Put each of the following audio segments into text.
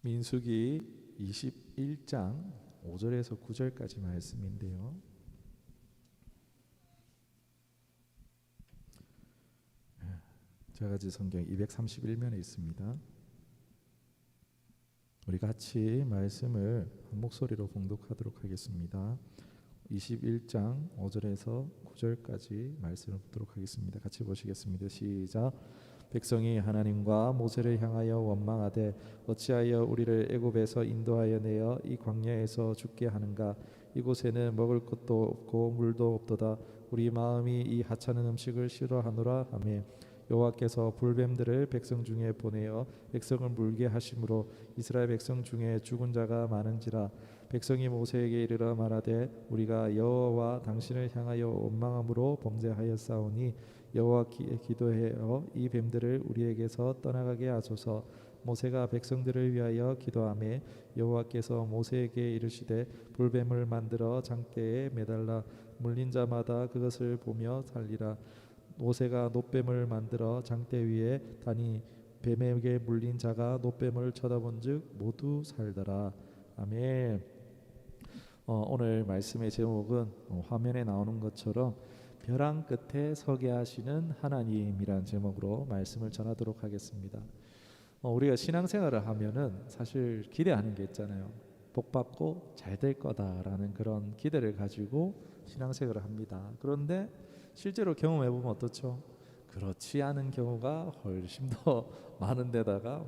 민수기 21장 5절에서 9절까지 말씀인데요. 저가지 성경 231면에 있습니다. 우리 같이 말씀을 한 목소리로 봉독하도록 하겠습니다. 21장 5절에서 9절까지 말씀을 보도록 하겠습니다. 같이 보시겠습니다. 시작. 백성이 하나님과 모세를 향하여 원망하되 어찌하여 우리를 애굽에서 인도하여 내어 이 광야에서 죽게 하는가? 이곳에는 먹을 것도 없고 물도 없도다. 우리 마음이 이 하찮은 음식을 싫어하노라 하며 여호와께서 불뱀들을 백성 중에 보내어 백성을 물게 하심으로 이스라엘 백성 중에 죽은 자가 많은지라. 백성이 모세에게 이르러 말하되 우리가 여호와와 당신을 향하여 원망함으로 범죄하였사오니 여호와께 기도하여 이 뱀들을 우리에게서 떠나가게 하소서. 모세가 백성들을 위하여 기도하매 여호와께서 모세에게 이르시되 불뱀을 만들어 장대에 매달라 물린 자마다 그것을 보며 살리라. 모세가 놋뱀을 만들어 장대 위에 다니 뱀에게 물린 자가 놋뱀을 쳐다본즉 모두 살더라. 아멘. 오늘 말씀의 제목은 화면에 나오는 것처럼 벼랑 끝에 서게 하시는 하나님이라는 제목으로 말씀을 전하도록 하겠습니다. 우리가 신앙생활을 하면은 사실 기대하는 게 있잖아요. 복받고 잘 될 거다라는 그런 기대를 가지고 신앙생활을 합니다. 그런데 실제로 경험해 보면 어떻죠? 그렇지 않은 경우가 훨씬 더 많은 데다가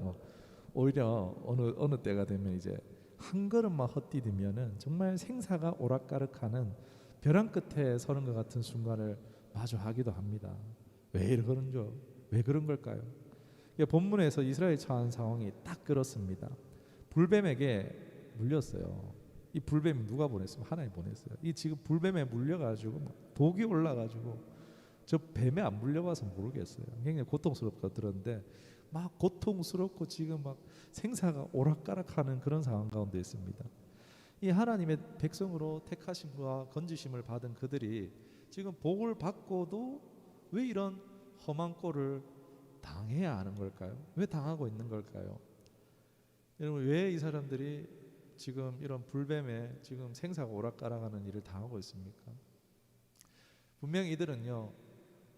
오히려 어느 때가 되면 이제 한 걸음만 헛디디면은 정말 생사가 오락가락하는 벼랑 끝에 서는 것 같은 순간을 마주하기도 합니다. 왜 그런죠? 왜 그런 걸까요? 본문에서 이스라엘 처한 상황이 딱 그렇습니다. 불뱀에게 물렸어요. 이 불뱀이 누가 보냈으면 하나님 보냈어요. 이 지금 불뱀에 물려가지고 독이 올라가지고 저 뱀에 안 물려봐서 모르겠어요. 굉장히 고통스럽게 들었는데 막 고통스럽고 지금 막 생사가 오락가락하는 그런 상황 가운데 있습니다. 이 하나님의 백성으로 택하심과 건지심을 받은 그들이 지금 복을 받고도 왜 이런 험한 꼴을 당해야 하는 걸까요? 왜 당하고 있는 걸까요? 여러분, 왜 이 사람들이 지금 이런 불뱀에 지금 생사가 오락가락하는 일을 당하고 있습니까? 분명히 이들은요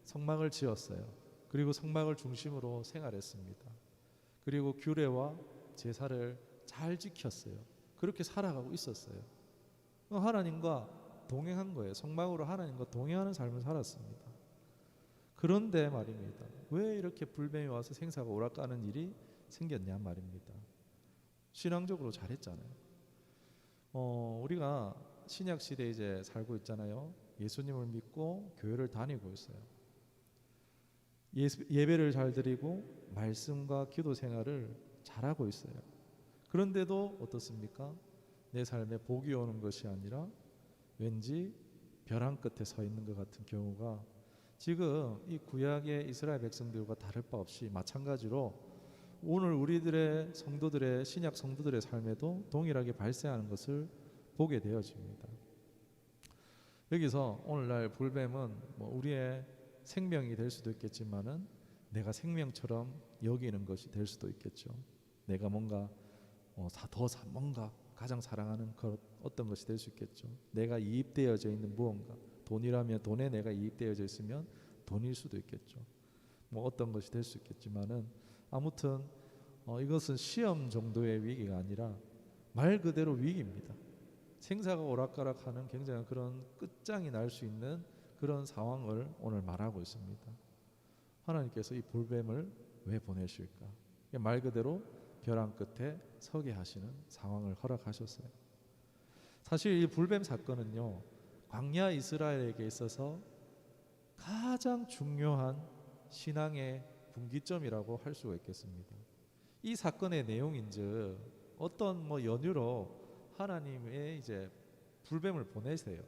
성막을 지었어요. 그리고 성막을 중심으로 생활했습니다. 그리고 규례와 제사를 잘 지켰어요. 그렇게 살아가고 있었어요. 하나님과 동행한 거예요. 성막으로 하나님과 동행하는 삶을 살았습니다. 그런데 말입니다. 왜 이렇게 불뱀이 와서 생사가 오락가는 일이 생겼냐 말입니다. 신앙적으로 잘했잖아요. 우리가 신약 시대에 이제 살고 있잖아요. 예수님을 믿고 교회를 다니고 있어요. 예배를 잘 드리고 말씀과 기도 생활을 잘하고 있어요. 그런데도 어떻습니까? 내 삶에 복이 오는 것이 아니라 왠지 벼랑 끝에 서 있는 것 같은 경우가 지금 이 구약의 이스라엘 백성들과 다를 바 없이 마찬가지로 오늘 우리들의 성도들의 신약 성도들의 삶에도 동일하게 발생하는 것을 보게 되어집니다. 여기서 오늘날 불뱀은 우리의 생명이 될 수도 있겠지만은 내가 생명처럼 여기는 것이 될 수도 있겠죠. 내가 뭔가 뭔가 가장 사랑하는 것 어떤 것이 될 수 있겠죠. 내가 이입되어져 있는 무언가, 돈이라면 돈에 내가 이입되어져 있으면 돈일 수도 있겠죠. 어떤 것이 될 수 있겠지만은 아무튼 이것은 시험 정도의 위기가 아니라 말 그대로 위기입니다. 생사가 오락가락하는 굉장히 그런 끝장이 날 수 있는 그런 상황을 오늘 말하고 있습니다. 하나님께서 이 불뱀을 왜 보내실까? 말 그대로 벼랑 끝에 서게 하시는 상황을 허락하셨어요. 사실 이 불뱀 사건은요 광야 이스라엘에게 있어서 가장 중요한 신앙의 분기점이라고 할 수가 있겠습니다. 이 사건의 내용인즉 어떤 연유로 하나님의 이제 불뱀을 보내세요.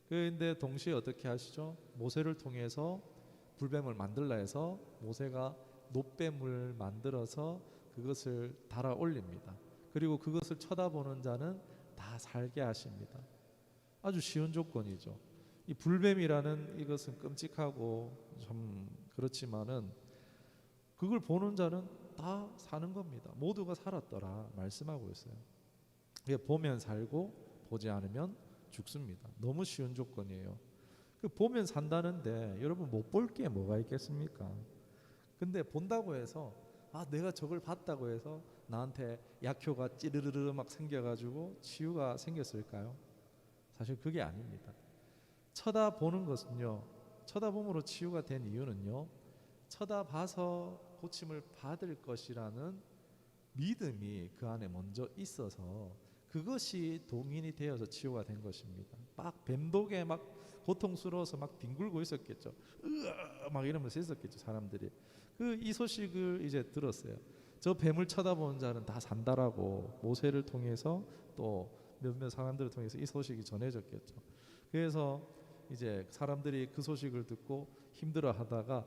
그런데 동시에 어떻게 하시죠? 모세를 통해서 불뱀을 만들라 해서 모세가 놋뱀을 만들어서 그것을 달아 올립니다. 그리고 그것을 쳐다보는 자는 다 살게 하십니다. 아주 쉬운 조건이죠. 이 불뱀이라는 이것은 끔찍하고 좀 그렇지만은 그걸 보는 자는 다 사는 겁니다. 모두가 살았더라 말씀하고 있어요. 이게 보면 살고 보지 않으면 죽습니다. 너무 쉬운 조건이에요. 그 보면 산다는데 여러분 못 볼 게 뭐가 있겠습니까? 근데 본다고 해서 내가 저걸 봤다고 해서 나한테 약효가 찌르르르 막 생겨가지고 치유가 생겼을까요? 사실 그게 아닙니다. 쳐다보는 것은요, 쳐다봄으로 치유가 된 이유는요, 쳐다봐서 고침을 받을 것이라는 믿음이 그 안에 먼저 있어서 그것이 동인이 되어서 치유가 된 것입니다. 막 뱀독에 막 고통스러워서 막 뒹굴고 있었겠죠. 으아 막 이러면서 있었겠죠 사람들이. 이 소식을 이제 들었어요. 저 뱀을 쳐다보는 자는 다 산다라고 모세를 통해서 또 몇몇 사람들을 통해서 이 소식이 전해졌겠죠. 그래서 이제 사람들이 그 소식을 듣고 힘들어하다가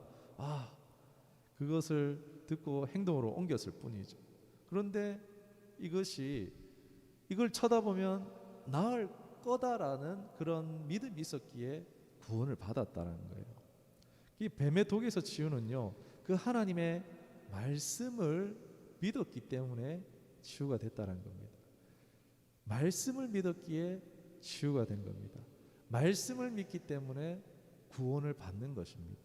그것을 듣고 행동으로 옮겼을 뿐이죠. 그런데 이걸 쳐다보면 나을 거다라는 그런 믿음이 있었기에 구원을 받았다는 거예요. 이 뱀의 독에서 치유는요, 그 하나님의 말씀을 믿었기 때문에 치유가 됐다는 겁니다. 말씀을 믿었기에 치유가 된 겁니다. 말씀을 믿기 때문에 구원을 받는 것입니다.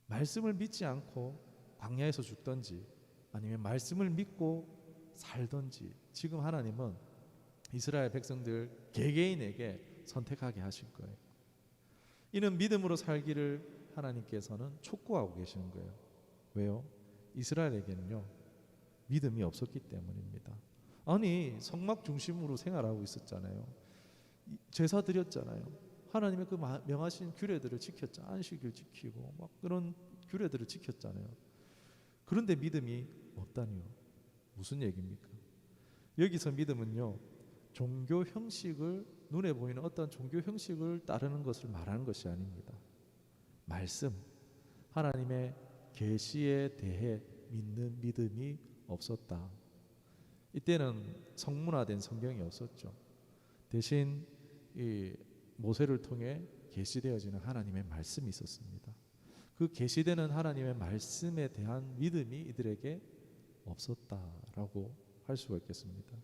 말씀을 믿지 않고 광야에서 죽든지 아니면 말씀을 믿고 살든지 지금 하나님은 이스라엘 백성들 개개인에게 선택하게 하실 거예요. 이는 믿음으로 살기를 하나님께서는 촉구하고 계시는 거예요. 왜요? 이스라엘에게는요 믿음이 없었기 때문입니다. 아니 성막 중심으로 생활하고 있었잖아요. 제사 드렸잖아요. 하나님의 그 명하신 규례들을 지켰잖아요. 안식일 지키고 막 그런 규례들을 지켰잖아요. 그런데 믿음이 없다니요. 무슨 얘기입니까? 여기서 믿음은요 종교 형식을, 눈에 보이는 어떤 종교 형식을 따르는 것을 말하는 것이 아닙니다. 말씀, 하나님의 계시에 대해 믿는 믿음이 없었다. 이때는 성문화된 성경이 없었죠. 대신 이 모세를 통해 계시되어지는 하나님의 말씀이 있었습니다. 그 계시되는 하나님의 말씀에 대한 믿음이 이들에게 없었다라고 할 수가 있겠습니다.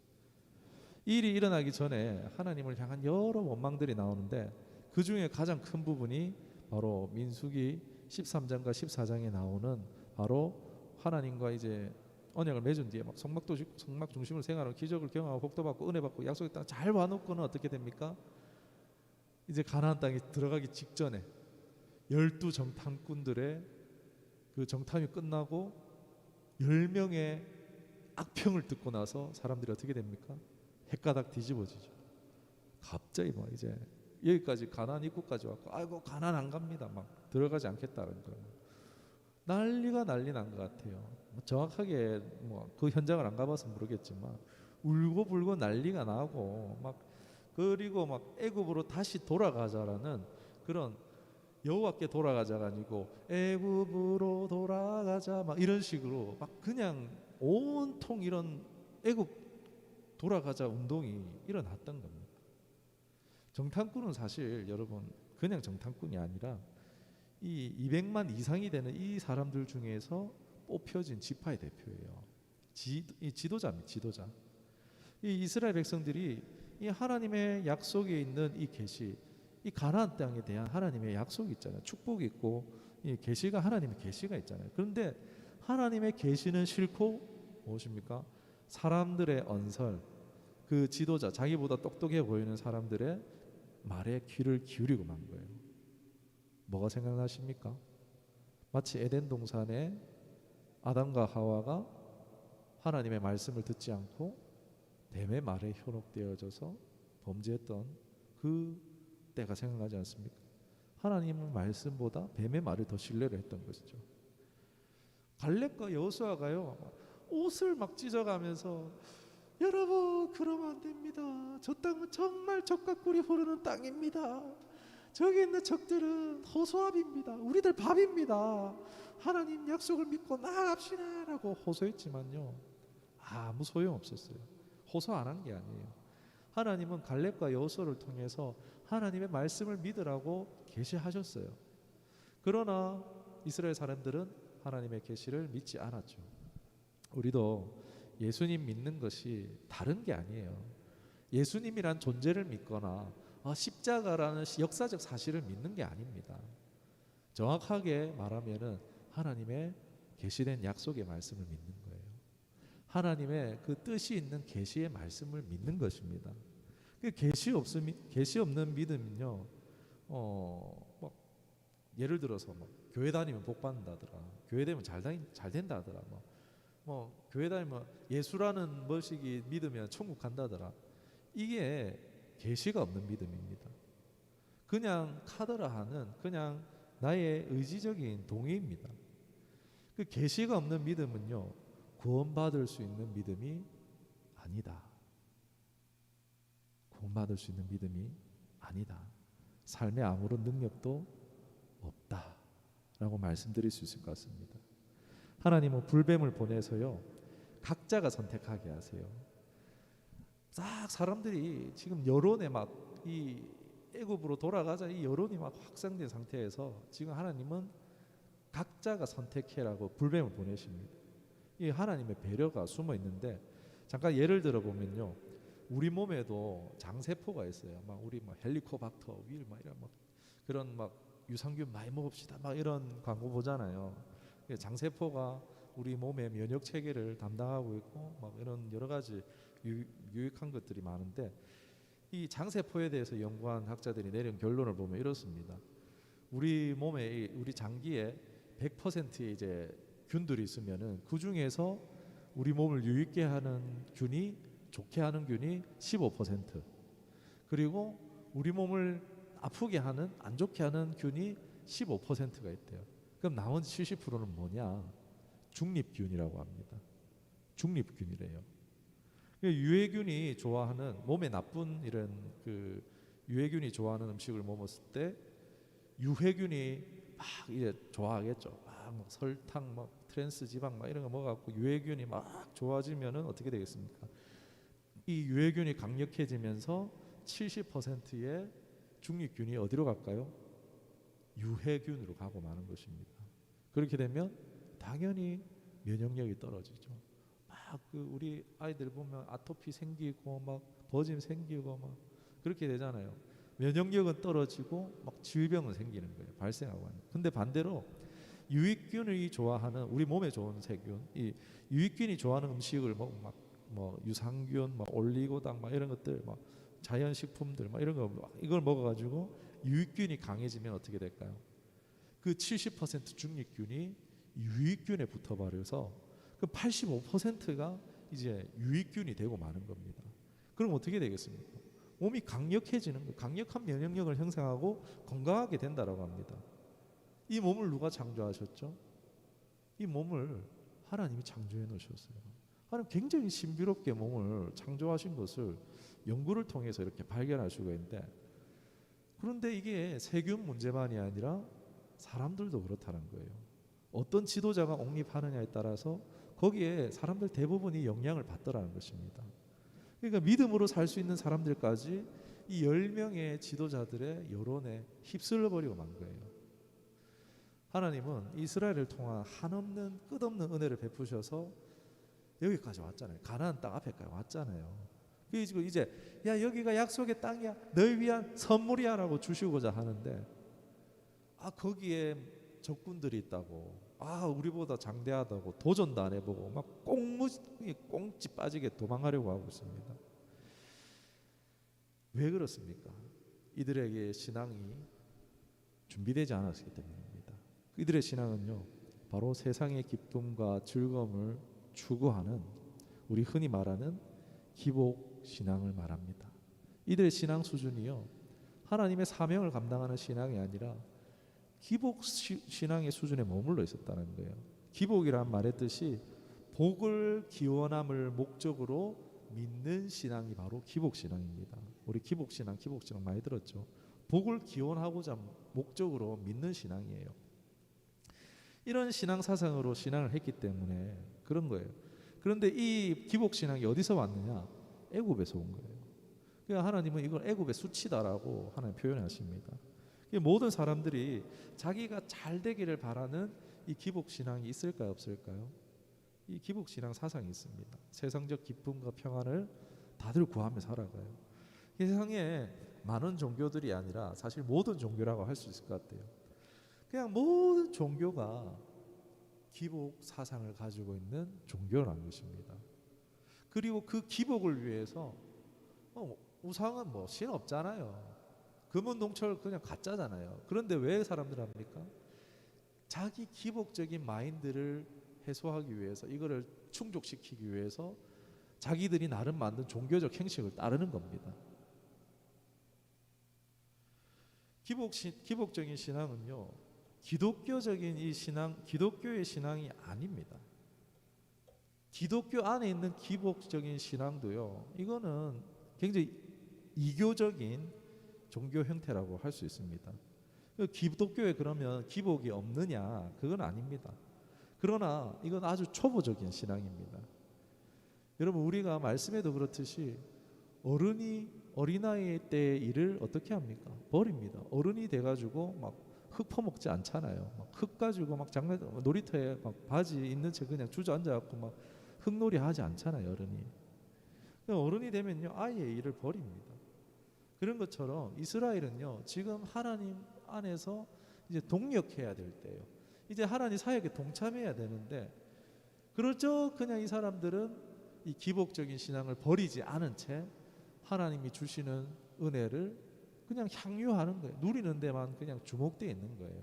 이 일이 일어나기 전에 하나님을 향한 여러 원망들이 나오는데 그 중에 가장 큰 부분이 바로 민수기 13장과 14장에 나오는 바로 하나님과 이제 언약을 맺은 뒤에 막 성막 중심으로 생활하는 기적을 경험하고 복도 받고 은혜 받고 약속의 땅 잘 와놓고는 어떻게 됩니까? 이제 가나안 땅에 들어가기 직전에 12 정탐꾼들의 그 정탐이 끝나고 10명의 악평을 듣고 나서 사람들이 어떻게 됩니까? 헷가닥 뒤집어지죠. 갑자기 뭐 이제 여기까지 가나안 입구까지 왔고 아이고 가나안 안 갑니다. 막 들어가지 않겠다는 거예요. 난리가 난리 난 것 같아요. 정확하게 뭐 그 현장을 안 가봐서 모르겠지만 울고불고 난리가 나고 막 그리고 막 애굽으로 다시 돌아가자라는 그런 여호와께 돌아가자가 아니고 애굽으로 돌아가자 막 이런 식으로 막 그냥 온통 이런 애굽 돌아가자 운동이 일어났던 겁니다. 정탐꾼은 사실 여러분 그냥 정탐꾼이 아니라 이 200만 이상이 되는 이 사람들 중에서 뽑혀진 지파의 대표예요. 이 지도자입니다. 지도자. 이 이스라엘 백성들이 이 하나님의 약속에 있는 이 계시, 이 가나안 땅에 대한 하나님의 약속이 있잖아요. 축복이 있고 이 계시가 하나님의 계시가 있잖아요. 그런데 하나님의 계시는 싫고 무엇입니까? 사람들의 언설, 그 지도자, 자기보다 똑똑해 보이는 사람들의 말에 귀를 기울이고 만 거예요. 뭐가 생각나십니까? 마치 에덴 동산에 아담과 하와가 하나님의 말씀을 듣지 않고 뱀의 말에 현혹되어져서 범죄했던 그 때가 생각나지 않습니까? 하나님의 말씀보다 뱀의 말을 더 신뢰를 했던 것이죠. 갈렙과 여호수아가요 옷을 막 찢어가면서 여러분 그러면 안 됩니다. 저 땅은 정말 적과 꿀이 흐르는 땅입니다. 저기 있는 적들은 호소압입니다. 우리들 밥입니다. 하나님 약속을 믿고 나아갑시다 라고 호소했지만요 아무 소용없었어요. 호소 안 한 게 아니에요. 하나님은 갈렙과 여호수아를 통해서 하나님의 말씀을 믿으라고 계시하셨어요. 그러나 이스라엘 사람들은 하나님의 계시를 믿지 않았죠. 우리도 예수님 믿는 것이 다른 게 아니에요. 예수님이란 존재를 믿거나 십자가라는 역사적 사실을 믿는 게 아닙니다. 정확하게 말하면은 하나님의 계시된 약속의 말씀을 믿는 거예요. 하나님의 그 뜻이 있는 계시의 말씀을 믿는 것입니다. 계시 없는 믿음은요. 막 예를 들어서 뭐 교회 다니면 복 받는다더라. 교회 되면 잘 된다더라. 뭐 교회 다니면 예수라는 머시기 믿으면 천국 간다더라. 이게 계시가 없는 믿음입니다. 그냥 카더라 하는 그냥 나의 의지적인 동의입니다. 그 계시가 없는 믿음은요, 구원받을 수 있는 믿음이 아니다. 구원받을 수 있는 믿음이 아니다. 삶에 아무런 능력도 없다 라고 말씀드릴 수 있을 것 같습니다. 하나님은 불뱀을 보내서요, 각자가 선택하게 하세요. 싹 사람들이 지금 여론에 막 이 애굽으로 돌아가자 이 여론이 막 확산된 상태에서 지금 하나님은 각자가 선택해라고 불뱀을 보내십니다. 이 하나님의 배려가 숨어 있는데, 잠깐 예를 들어 보면요, 우리 몸에도 장세포가 있어요. 막 우리 막 헬리코박터 윌 막 이런 막 그런 막 유산균 많이 먹읍시다 막 이런 광고 보잖아요. 장세포가 우리 몸의 면역 체계를 담당하고 있고 막 이런 여러 가지 유익한 것들이 많은데, 이 장세포에 대해서 연구한 학자들이 내린 결론을 보면 이렇습니다. 우리 몸에 우리 장기에 100%의 이제 균들이 있으면은 그 중에서 우리 몸을 유익게 하는 균이, 좋게 하는 균이 15%, 그리고 우리 몸을 아프게 하는, 안 좋게 하는 균이 15%가 있대요. 그럼 나머지 70%는 뭐냐? 중립균이라고 합니다. 중립균이래요. 유해균이 좋아하는, 몸에 나쁜 이런 그 유해균이 좋아하는 음식을 먹었을 때 유해균이 막 이제 좋아하겠죠. 막 설탕, 막 트랜스 지방 막 이런 거 먹어갖고 유해균이 막 좋아지면은 어떻게 되겠습니까? 이 유해균이 강력해지면서 70%의 중립균이 어디로 갈까요? 유해균으로 가고 마는 것입니다. 그렇게 되면 당연히 면역력이 떨어지죠. 막 그 우리 아이들 보면 아토피 생기고 막 버짐 생기고 막 그렇게 되잖아요. 면역력은 떨어지고 막 질병은 생기는 거예요. 발생하고 하는. 근데 반대로 유익균이 좋아하는, 우리 몸에 좋은 세균, 이 유익균이 좋아하는 음식을 막 뭐 유산균, 막 올리고당 막 이런 것들, 막 자연식품들 막 이런 거 막 이걸 먹어가지고 유익균이 강해지면 어떻게 될까요? 그 70% 중립균이 유익균에 붙어버려서 그 85%가 이제 유익균이 되고 마는 겁니다. 그럼 어떻게 되겠습니까? 몸이 강력해지는 거, 강력한 면역력을 형성하고 건강하게 된다라고 합니다. 이 몸을 누가 창조하셨죠? 이 몸을 하나님이 창조해 놓으셨어요. 하나님 굉장히 신비롭게 몸을 창조하신 것을 연구를 통해서 이렇게 발견할 수가 있는데, 그런데 이게 세균 문제만이 아니라 사람들도 그렇다는 거예요. 어떤 지도자가 옹립하느냐에 따라서 거기에 사람들 대부분이 영향을 받더라는 것입니다. 그러니까 믿음으로 살 수 있는 사람들까지 이 10명의 지도자들의 여론에 휩쓸려 버리고 만 거예요. 하나님은 이스라엘을 통한 한없는 끝없는 은혜를 베푸셔서 여기까지 왔잖아요. 가나안 땅 앞에까지 왔잖아요. 그리고 이제 야 여기가 약속의 땅이야, 널 위한 선물이야라고 주시고자 하는데, 거기에 적군들이 있다고, 우리보다 장대하다고 도전도 안 해보고 막 꽁지 빠지게 도망가려고 하고 있습니다. 왜 그렇습니까? 이들에게 신앙이 준비되지 않았기 때문입니다. 이들의 신앙은요, 바로 세상의 기쁨과 즐거움을 추구하는, 우리 흔히 말하는 기복 신앙을 말합니다. 이들의 신앙 수준이요, 하나님의 사명을 감당하는 신앙이 아니라 기복 신앙의 수준에 머물러 있었다는 거예요. 기복이란 말의 뜻이 복을 기원함을 목적으로 믿는 신앙이 바로 기복 신앙입니다. 우리 기복 신앙 많이 들었죠. 복을 기원하고자 목적으로 믿는 신앙이에요. 이런 신앙 사상으로 신앙을 했기 때문에 그런 거예요. 그런데 이 기복 신앙이 어디서 왔느냐? 애굽에서 온 거예요. 그러니까 하나님은 이걸 애굽의 수치다라고 하나님 표현하십니다. 모든 사람들이 자기가 잘 되기를 바라는 이 기복 신앙이 있을까요, 없을까요? 이 기복 신앙 사상이 있습니다. 세상적 기쁨과 평안을 다들 구하며 살아가요. 이 세상에 많은 종교들이 아니라 사실 모든 종교라고 할 수 있을 것 같아요. 그냥 모든 종교가 기복 사상을 가지고 있는 종교라는 것입니다. 그리고 그 기복을 위해서 우상은 뭐 신 없잖아요. 금은농철 그냥 가짜잖아요. 그런데 왜 사람들 합니까? 자기 기복적인 마인드를 해소하기 위해서, 이거를 충족시키기 위해서 자기들이 나름 만든 종교적 행식을 따르는 겁니다. 기복적인 신앙은요, 기독교적인 이 신앙, 기독교의 신앙이 아닙니다. 기독교 안에 있는 기복적인 신앙도요, 이거는 굉장히 이교적인 종교 형태라고 할 수 있습니다. 기독교에 그러면 기복이 없느냐? 그건 아닙니다. 그러나 이건 아주 초보적인 신앙입니다. 여러분, 우리가 말씀에도 그렇듯이 어린아이 때의 일을 어떻게 합니까? 버립니다. 어른이 돼가지고 막 흙 퍼먹지 않잖아요. 막 흙 가지고 막 놀이터에 막 바지 있는 채 그냥 주저앉아갖고 막 흙놀이 하지 않잖아요, 어른이. 어른이 되면요, 아이의 일을 버립니다. 그런 것처럼 이스라엘은요, 지금 하나님 안에서 이제 동력해야 될 때예요. 이제 하나님 사역에 동참해야 되는데, 그렇죠? 그냥 이 사람들은 이 기복적인 신앙을 버리지 않은 채 하나님이 주시는 은혜를 그냥 향유하는 거예요. 누리는 데만 그냥 주목되어 있는 거예요.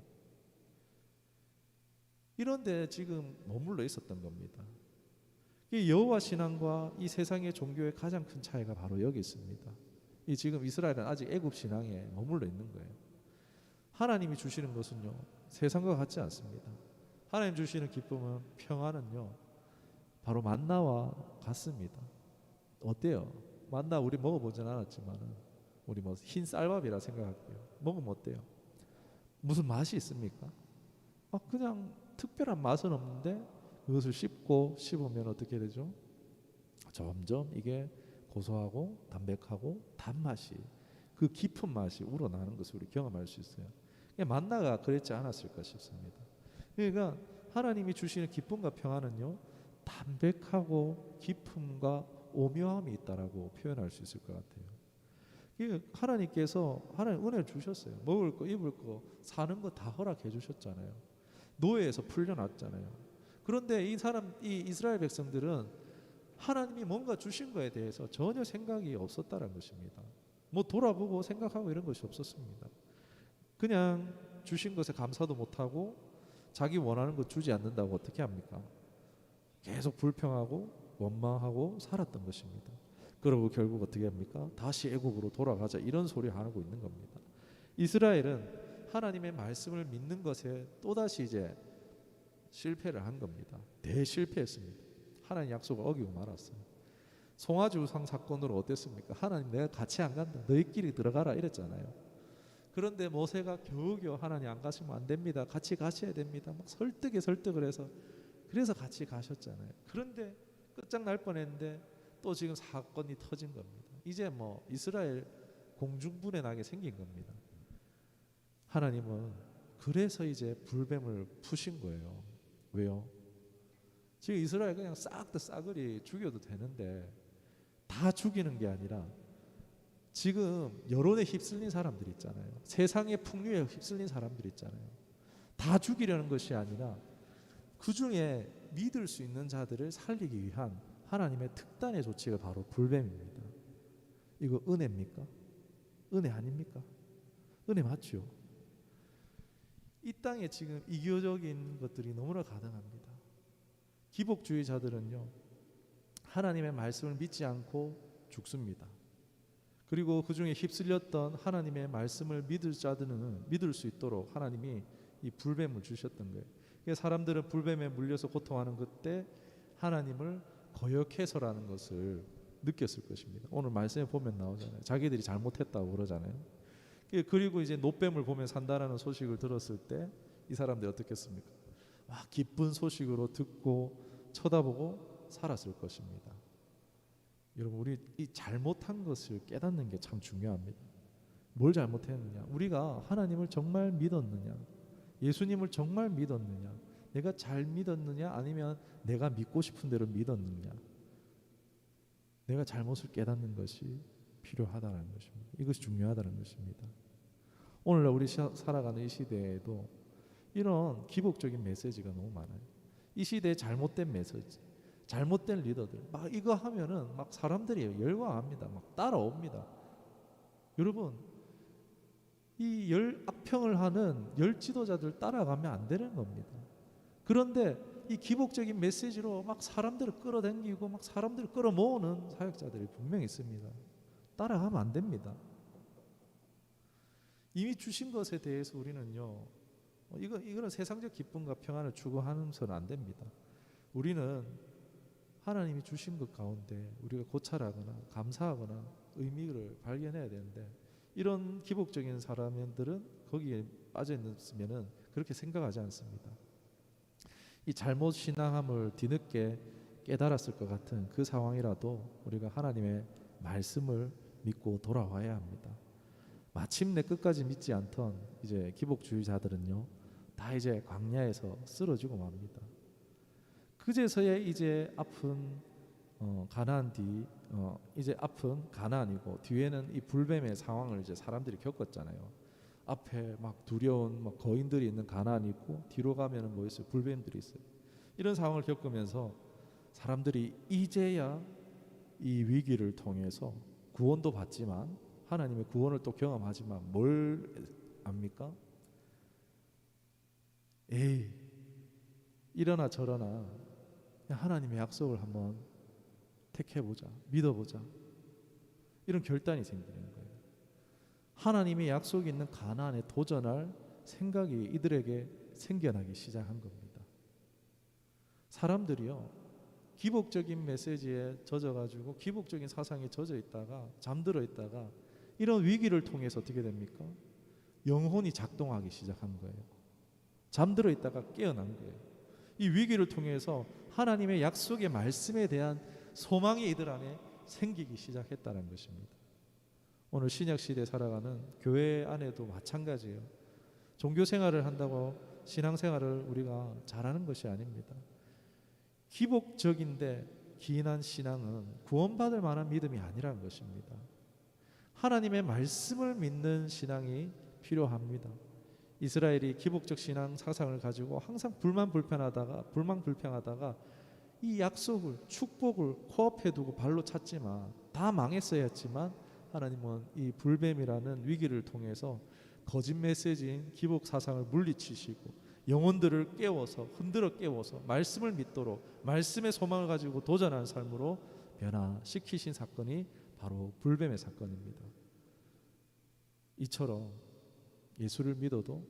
이런데 지금 머물러 있었던 겁니다. 이 여호와 신앙과 이 세상의 종교의 가장 큰 차이가 바로 여기 있습니다. 이 지금 이스라엘은 아직 애굽 신앙에 머물러 있는 거예요. 하나님이 주시는 것은요, 세상과 같지 않습니다. 하나님 주시는 기쁨은, 평안은요, 바로 만나와 같습니다. 어때요? 만나 우리 먹어보진 않았지만은 우리 뭐 흰 쌀밥이라 생각할게요. 먹으면 어때요? 무슨 맛이 있습니까? 그냥 특별한 맛은 없는데 그것을 씹으면 어떻게 되죠? 점점 이게 고소하고 담백하고 단맛이, 그 깊은 맛이 우러나는 것을 우리 경험할 수 있어요. 만나가 그랬지 않았을까 싶습니다. 그러니까 하나님이 주시는 기쁨과 평안은요, 담백하고 기쁨과 오묘함이 있다라고 표현할 수 있을 것 같아요. 하나님께서 은혜를 주셨어요. 먹을 거, 입을 거, 사는 거 다 허락해 주셨잖아요. 노예에서 풀려났잖아요. 그런데 이 이스라엘 백성들은 하나님이 뭔가 주신 거에 대해서 전혀 생각이 없었다는 것입니다. 뭐 돌아보고 생각하고 이런 것이 없었습니다. 그냥 주신 것에 감사도 못하고 자기 원하는 것 주지 않는다고 어떻게 합니까? 계속 불평하고 원망하고 살았던 것입니다. 그리고 결국 어떻게 합니까? 다시 애국으로 돌아가자, 이런 소리 하고 있는 겁니다. 이스라엘은 하나님의 말씀을 믿는 것에 또다시 이제 실패를 한 겁니다. 대실패했습니다. 하나님 약속을 어기고 말았어요. 송아지 우상 사건으로 어땠습니까? 하나님, 내가 같이 안 간다, 너희끼리 들어가라 이랬잖아요. 그런데 모세가 겨우겨우 하나님 안 가시면 안 됩니다, 같이 가셔야 됩니다, 막 설득을 해서 그래서 같이 가셨잖아요. 그런데 끝장날 뻔했는데 또 지금 사건이 터진 겁니다. 이제 뭐 이스라엘 공중분해나게 생긴 겁니다. 하나님은 그래서 이제 불뱀을 푸신 거예요. 왜요? 지금 이스라엘 그냥 싹 다 싸그리 죽여도 되는데 다 죽이는 게 아니라 지금 여론에 휩쓸린 사람들 있잖아요. 세상의 풍류에 휩쓸린 사람들 있잖아요. 다 죽이려는 것이 아니라 그 중에 믿을 수 있는 자들을 살리기 위한 하나님의 특단의 조치가 바로 불뱀입니다. 이거 은혜입니까? 은혜 아닙니까? 은혜 맞죠? 이 땅에 지금 이교적인 것들이 너무나 가능합니다. 기복주의자들은요, 하나님의 말씀을 믿지 않고 죽습니다. 그리고 그 중에 휩쓸렸던 하나님의 말씀을 믿을 자들은 믿을 수 있도록 하나님이 이 불뱀을 주셨던 거예요. 사람들은 불뱀에 물려서 고통하는 그때 하나님을 거역해서라는 것을 느꼈을 것입니다. 오늘 말씀에 보면 나오잖아요. 자기들이 잘못했다고 그러잖아요. 그리고 이제 노뱀을 보면 산다라는 소식을 들었을 때 이 사람들이 어떻겠습니까? 기쁜 소식으로 듣고 쳐다보고 살았을 것입니다. 여러분, 우리 이 잘못한 것을 깨닫는 게 참 중요합니다. 뭘 잘못했느냐? 우리가 하나님을 정말 믿었느냐? 예수님을 정말 믿었느냐? 내가 잘 믿었느냐 아니면 내가 믿고 싶은 대로 믿었느냐. 내가 잘못을 깨닫는 것이 필요하다는 것입니다. 이것이 중요하다는 것입니다. 오늘날 우리 살아가는 이 시대에도 이런 기복적인 메시지가 너무 많아요. 이 시대에 잘못된 메시지, 잘못된 리더들 막 이거 하면은 막 사람들이 열광합니다. 막 따라옵니다. 여러분, 이 악평을 하는 지도자들 따라가면 안 되는 겁니다. 그런데 이 기복적인 메시지로 막 사람들을 끌어당기고 막 사람들을 끌어모으는 사역자들이 분명히 있습니다. 따라가면 안 됩니다. 이미 주신 것에 대해서 우리는요, 이거는 세상적 기쁨과 평안을 추구하면서는 안 됩니다. 우리는 하나님이 주신 것 가운데 우리가 고찰하거나 감사하거나 의미를 발견해야 되는데, 이런 기복적인 사람들은 거기에 빠져 있으면은 그렇게 생각하지 않습니다. 이 잘못 신앙함을 뒤늦게 깨달았을 것 같은 그 상황이라도 우리가 하나님의 말씀을 믿고 돌아와야 합니다. 마침내 끝까지 믿지 않던 이제 기복주의자들은요, 다 이제 광야에서 쓰러지고 맙니다. 그제서야 이제 아픈 가나안 이제 아픈 가나안이고, 뒤에는 이 불뱀의 상황을 이제 사람들이 겪었잖아요. 앞에 막 두려운 막 거인들이 있는 가나안이 있고, 뒤로 가면은 뭐 있어요? 불뱀들이 있어요. 이런 상황을 겪으면서 사람들이 이제야 이 위기를 통해서 구원도 받지만, 하나님의 구원을 또 경험하지만 뭘 압니까? 에이, 이러나 저러나 하나님의 약속을 한번 택해보자, 믿어보자, 이런 결단이 생기는 거예요. 하나님의 약속이 있는 가나안에 도전할 생각이 이들에게 생겨나기 시작한 겁니다. 사람들이요, 기복적인 메시지에 젖어가지고 기복적인 사상에 젖어 있다가 잠들어 있다가 이런 위기를 통해서 어떻게 됩니까? 영혼이 작동하기 시작한 거예요. 잠들어 있다가 깨어난 거예요. 이 위기를 통해서 하나님의 약속의 말씀에 대한 소망이 이들 안에 생기기 시작했다는 것입니다. 오늘 신약시대에 살아가는 교회 안에도 마찬가지예요. 종교생활을 한다고 신앙생활을 우리가 잘하는 것이 아닙니다. 기복적인데 기인한 신앙은 구원받을 만한 믿음이 아니라는 것입니다. 하나님의 말씀을 믿는 신앙이 필요합니다. 이스라엘이 기복적 신앙 사상을 가지고 항상 불만불평하다가 이 약속을, 축복을 코앞에 두고 발로 찼지만 다 망했어야 했지만, 하나님은 이 불뱀이라는 위기를 통해서 거짓 메시지인 기복 사상을 물리치시고 영혼들을 깨워서, 흔들어 깨워서 말씀을 믿도록, 말씀의 소망을 가지고 도전하는 삶으로 변화시키신 사건이 바로 불뱀의 사건입니다. 이처럼 예수를 믿어도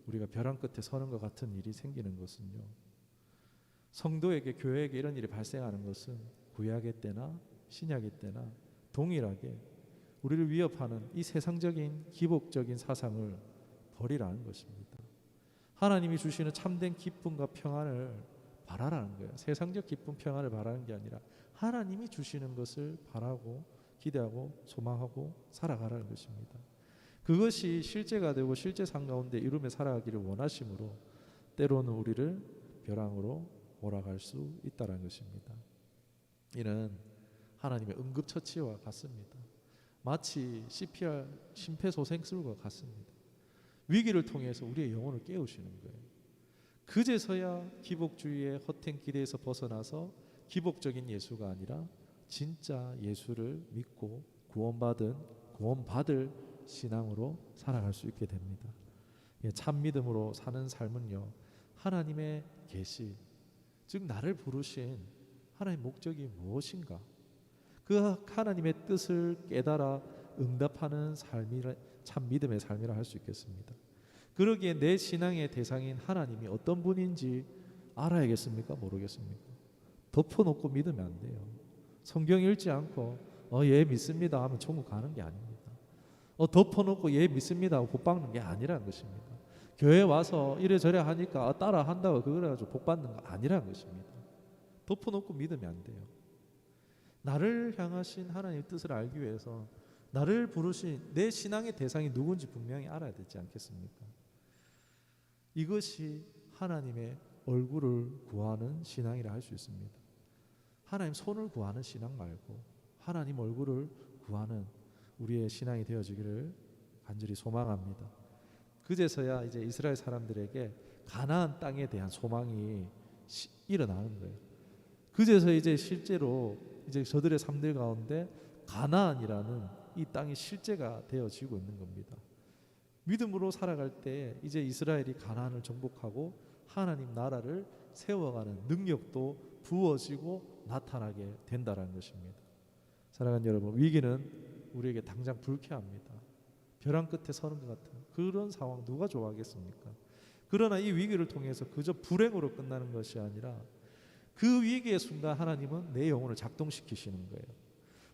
우리가 벼랑 끝에 서는 것 같은 일이 생기는 것은요, 성도에게, 교회에게 이런 일이 발생하는 것은 구약의 때나 신약의 때나 동일하게 우리를 위협하는 이 세상적인 기복적인 사상을 버리라는 것입니다. 하나님이 주시는 참된 기쁨과 평안을 바라라는 거예요. 세상적 기쁨, 평안을 바라는 게 아니라 하나님이 주시는 것을 바라고 기대하고 소망하고 살아가라는 것입니다. 그것이 실제가 되고 실제 삶 가운데 이루며 살아가기를 원하심으로 때로는 우리를 벼랑으로 몰아갈 수 있다는 것입니다. 이는 하나님의 응급처치와 같습니다. 마치 CPR, 심폐소생술과 같습니다. 위기를 통해서 우리의 영혼을 깨우시는 거예요. 그제서야 기복주의의 허튼 기대에서 벗어나서 기복적인 예수가 아니라 진짜 예수를 믿고 구원받을 신앙으로 살아갈 수 있게 됩니다. 참 믿음으로 사는 삶은요, 하나님의 계시, 즉 나를 부르신 하나님의 목적이 무엇인가, 그 하나님의 뜻을 깨달아 응답하는 삶이라, 참 믿음의 삶이라 할 수 있겠습니다. 그러기에 내 신앙의 대상인 하나님이 어떤 분인지 알아야겠습니까? 모르겠습니까? 덮어놓고 믿으면 안 돼요. 성경 읽지 않고 예 믿습니다 하면 천국 가는 게 아닙니다. 덮어놓고 예 믿습니다 하고 복 받는 게 아니라는 것입니다. 교회 와서 이래저래 하니까 따라 한다고 그걸 가지고 복 받는 거 아니라는 것입니다. 덮어놓고 믿으면 안 돼요. 나를 향하신 하나님의 뜻을 알기 위해서 나를 부르신 내 신앙의 대상이 누군지 분명히 알아야 되지 않겠습니까? 이것이 하나님의 얼굴을 구하는 신앙이라 할 수 있습니다. 하나님 손을 구하는 신앙 말고 하나님 얼굴을 구하는 우리의 신앙이 되어지기를 간절히 소망합니다. 그제서야 이제 이스라엘 사람들에게 가나안 땅에 대한 소망이 일어나는 거예요. 그제서 이제 실제로 이제 저들의 삶들 가운데 가나안이라는 이 땅이 실제가 되어지고 있는 겁니다. 믿음으로 살아갈 때 이제 이스라엘이 가나안을 정복하고 하나님 나라를 세워가는 능력도 부어지고 나타나게 된다는 것입니다. 사랑하는 여러분, 위기는 우리에게 당장 불쾌합니다. 벼랑 끝에 서는 것 같은 그런 상황 누가 좋아하겠습니까? 그러나 이 위기를 통해서 그저 불행으로 끝나는 것이 아니라 그 위기의 순간 하나님은 내 영혼을 작동시키시는 거예요.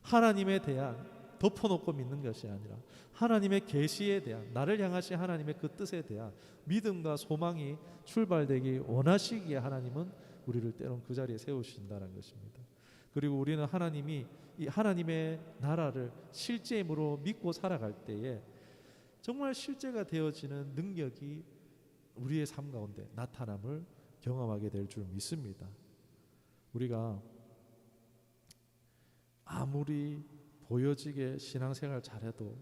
하나님에 대한 덮어놓고 믿는 것이 아니라 하나님의 계시에 대한 나를 향하신 하나님의 그 뜻에 대한 믿음과 소망이 출발되기 원하시기에 하나님은 우리를 때론 그 자리에 세우신다는 것입니다. 그리고 우리는 하나님이 이 하나님의 나라를 실제 힘으로 믿고 살아갈 때에 정말 실제가 되어지는 능력이 우리의 삶 가운데 나타남을 경험하게 될 줄 믿습니다. 우리가 아무리 보여지게 신앙생활 잘해도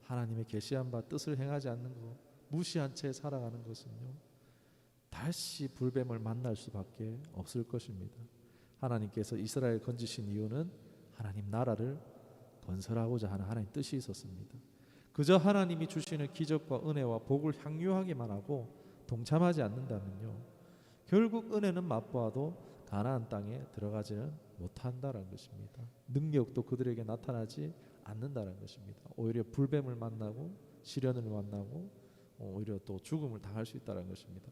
하나님의 계시한 바 뜻을 행하지 않는 것, 무시한 채 살아가는 것은요, 다시 불뱀을 만날 수밖에 없을 것입니다. 하나님께서 이스라엘 건지신 이유는 하나님 나라를 건설하고자 하는 하나님 뜻이 있었습니다. 그저 하나님이 주시는 기적과 은혜와 복을 향유하기만 하고 동참하지 않는다면요, 결국 은혜는 맛보아도 가나안 땅에 들어가지는 못한다는 것입니다. 능력도 그들에게 나타나지 않는다는 것입니다. 오히려 불뱀을 만나고 시련을 만나고 오히려 또 죽음을 당할 수 있다는 것입니다.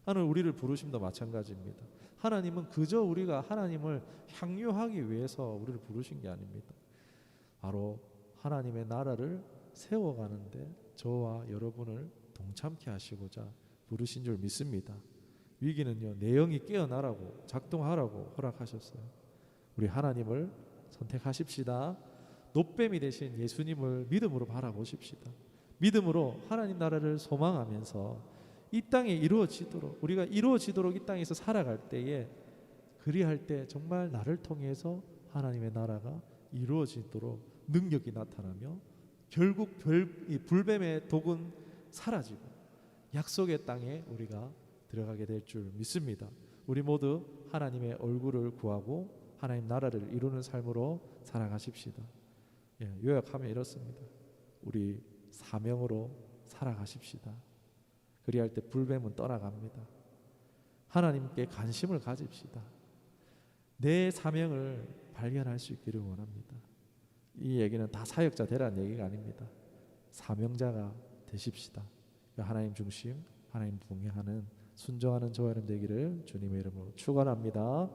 하나님 우리를 부르심도 마찬가지입니다. 하나님은 그저 우리가 하나님을 향유하기 위해서 우리를 부르신 게 아닙니다. 바로 하나님의 나라를 세워가는데 저와 여러분을 동참케 하시고자 부르신 줄 믿습니다. 위기는요, 내 영이 깨어나라고 작동하라고 허락하셨어요. 우리 하나님을 선택하십시다. 노뱀이 되신 예수님을 믿음으로 바라보십시다. 믿음으로 하나님 나라를 소망하면서 이 땅에 이루어지도록, 우리가 이루어지도록 이 땅에서 살아갈 때에, 그리할 때 정말 나를 통해서 하나님의 나라가 이루어지도록 능력이 나타나며 결국 이 불뱀의 독은 사라지고 약속의 땅에 우리가 들어가게 될 줄 믿습니다. 우리 모두 하나님의 얼굴을 구하고 하나님 나라를 이루는 삶으로 살아가십시다. 요약하면 이렇습니다. 우리 사명으로 살아가십시다. 그리할 때 불뱀은 떠나갑니다. 하나님께 관심을 가집시다. 내 사명을 발견할 수 있기를 원합니다. 이 얘기는 다 사역자 되라는 얘기가 아닙니다. 사명자가 되십시다. 하나님 중심, 하나님 동행하는 순종하는 저와 여러분 되기를 주님의 이름으로 축원합니다.